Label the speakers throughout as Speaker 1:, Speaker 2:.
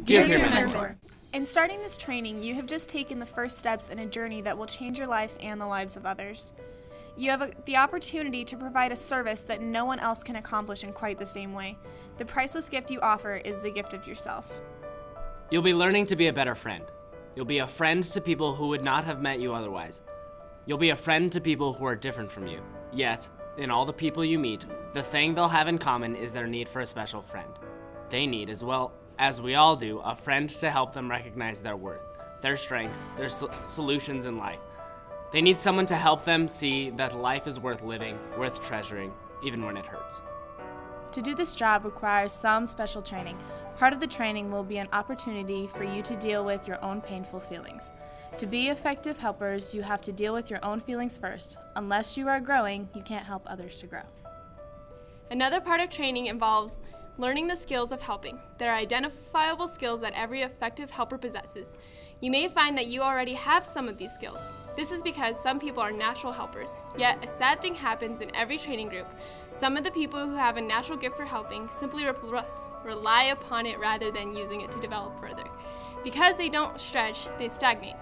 Speaker 1: Dear Peer Mentor.
Speaker 2: In starting this training, you have just taken the first steps in a journey that will change your life and the lives of others. You have the opportunity to provide a service that no one else can accomplish in quite the same way. The priceless gift you offer is the gift of yourself.
Speaker 1: You'll be learning to be a better friend. You'll be a friend to people who would not have met you otherwise. You'll be a friend to people who are different from you. Yet, in all the people you meet, the thing they'll have in common is their need for a special friend. They need, as well as we all do, a friend to help them recognize their worth, their strengths, their solutions in life. They need someone to help them see that life is worth living, worth treasuring, even when it hurts.
Speaker 3: To do this job requires some special training. Part of the training will be an opportunity for you to deal with your own painful feelings. To be effective helpers, you have to deal with your own feelings first. Unless you are growing, you can't help others to grow.
Speaker 4: Another part of training involves learning the skills of helping. There are identifiable skills that every effective helper possesses. You may find that you already have some of these skills. This is because some people are natural helpers, yet a sad thing happens in every training group. Some of the people who have a natural gift for helping simply rely upon it rather than using it to develop further. Because they don't stretch, they stagnate.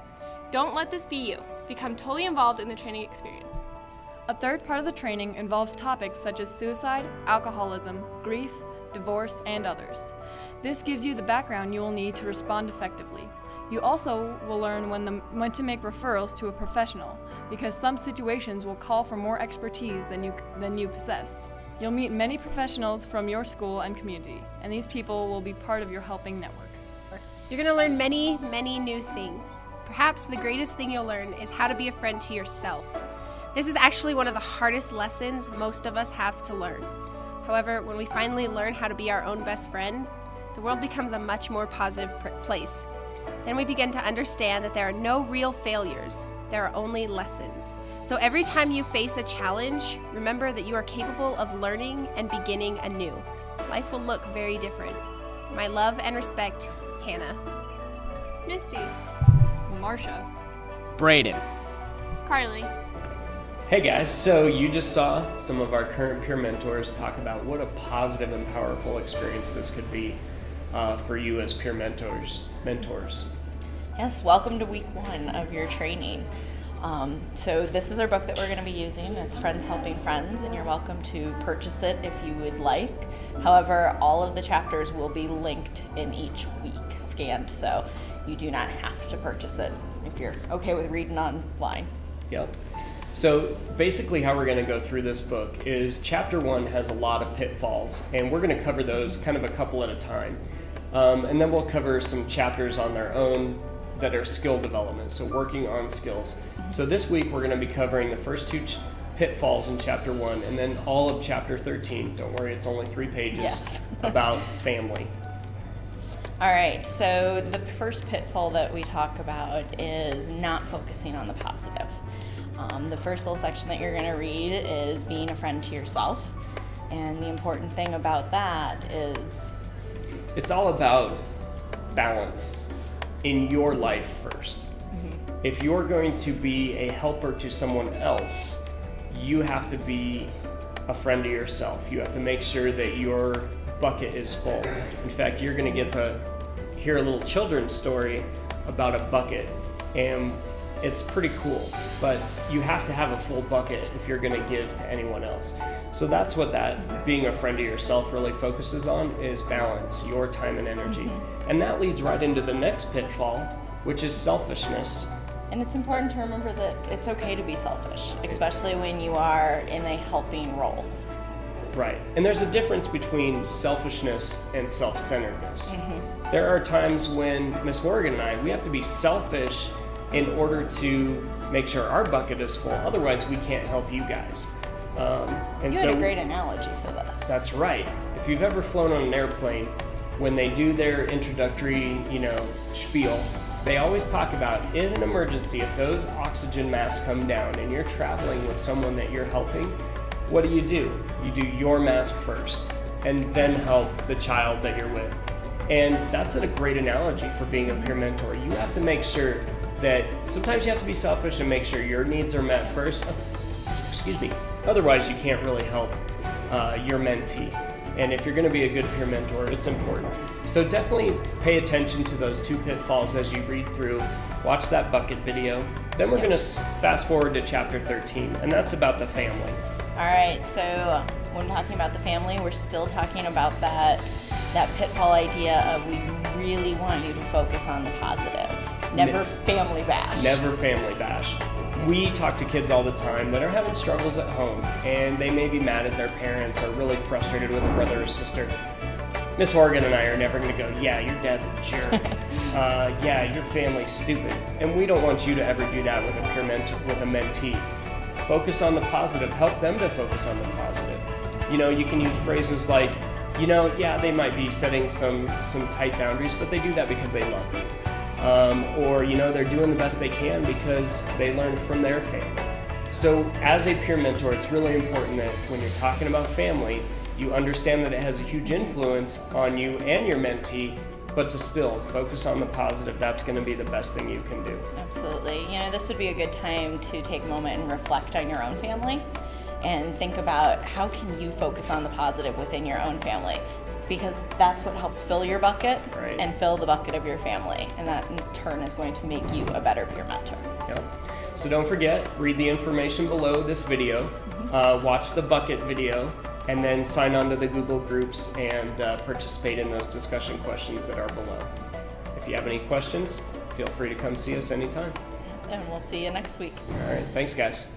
Speaker 4: Don't let this be you. Become totally involved in the training experience.
Speaker 5: A third part of the training involves topics such as suicide, alcoholism, grief, divorce, and others. This gives you the background you will need to respond effectively. You also will learn when to make referrals to a professional, because some situations will call for more expertise than you possess. You'll meet many professionals from your school and community, and these people will be part of your helping network.
Speaker 6: You're going to learn many, many new things. Perhaps the greatest thing you'll learn is how to be a friend to yourself. This is actually one of the hardest lessons most of us have to learn. However, when we finally learn how to be our own best friend, the world becomes a much more positive place. Then we begin to understand that there are no real failures, there are only lessons. So every time you face a challenge, remember that you are capable of learning and beginning anew. Life will look very different. My love and respect, Hannah.
Speaker 4: Misty.
Speaker 5: Marsha.
Speaker 1: Braden.
Speaker 2: Carly.
Speaker 7: Hey guys, so you just saw some of our current peer mentors talk about what a positive and powerful experience this could be for you as peer mentors.
Speaker 8: Yes, welcome to week 1 of your training. So this is our book that we're going to be using. It's Friends Helping Friends, and you're welcome to purchase it if you would like. However, all of the chapters will be linked in each week, scanned, so you do not have to purchase it if you're okay with reading online.
Speaker 7: Yep. So basically how we're going to go through this book is chapter 1 has a lot of pitfalls, and we're going to cover those kind of a couple at a time. And then we'll cover some chapters on their own that are skill development, so working on skills. So this week we're going to be covering the first 2 pitfalls in chapter 1, and then all of chapter 13. Don't worry, it's only 3 pages about family.
Speaker 8: All right, so the first pitfall that we talk about is not focusing on the positive. The first little section that you're going to read is being a friend to yourself, and the important thing about that is
Speaker 7: it's all about balance in your life first. If you're going to be a helper to someone else, you have to be a friend to yourself. You have to make sure that your bucket is full. In fact, you're going to get to hear a little children's story about a bucket, and it's pretty cool, but you have to have a full bucket if you're going to give to anyone else. So that's what that being a friend to yourself really focuses on, is balance, your time and energy. And that leads right into the next pitfall, which is selfishness.
Speaker 8: And it's important to remember that it's okay to be selfish, especially when you are in a helping role.
Speaker 7: Right. And there's a difference between selfishness and self-centeredness. There are times when Miss Morgan and I, we have to be selfish in order to make sure our bucket is full. Otherwise, we can't help you guys.
Speaker 8: You had a great analogy for this.
Speaker 7: That's right. If you've ever flown on an airplane, when they do their introductory, spiel, they always talk about, in an emergency, if those oxygen masks come down and you're traveling with someone that you're helping, what do? You do your mask first, and then help the child that you're with. And that's a great analogy for being a peer mentor. You have to make sure that sometimes you have to be selfish and make sure your needs are met first. Excuse me. Otherwise, you can't really help your mentee. And if you're going to be a good peer mentor, it's important. So definitely pay attention to those 2 pitfalls as you read through. Watch that bucket video. Then we're going to fast forward to chapter 13, and that's about the family.
Speaker 8: All right, so when talking about the family, we're still talking about that pitfall idea of we really want you to focus on the positive. Never family bash.
Speaker 7: Never family bash. We talk to kids all the time that are having struggles at home, and they may be mad at their parents or really frustrated with a brother or sister. Miss Horgan and I are never going to go, yeah, your dad's a jerk. Yeah, your family's stupid. And we don't want you to ever do that with a peer mentor, with a mentee. Focus on the positive. Help them to focus on the positive. You know, you can use phrases like, you know, yeah, they might be setting some tight boundaries, but they do that because they love you. Or, you know, they're doing the best they can because they learned from their family. So as a peer mentor, it's really important that when you're talking about family, you understand that it has a huge influence on you and your mentee, but to still focus on the positive. That's going to be the best thing you can do.
Speaker 8: Absolutely. You know, this would be a good time to take a moment and reflect on your own family and think about how can you focus on the positive within your own family, because that's what helps fill your bucket and fill the bucket of your family, and that in turn is going to make you a better peer mentor.
Speaker 7: Yep. So don't forget, read the information below this video, watch the bucket video, and then sign on to the Google groups and participate in those discussion questions that are below. If you have any questions, feel free to come see us anytime.
Speaker 8: And we'll see you next week.
Speaker 7: All right, thanks guys.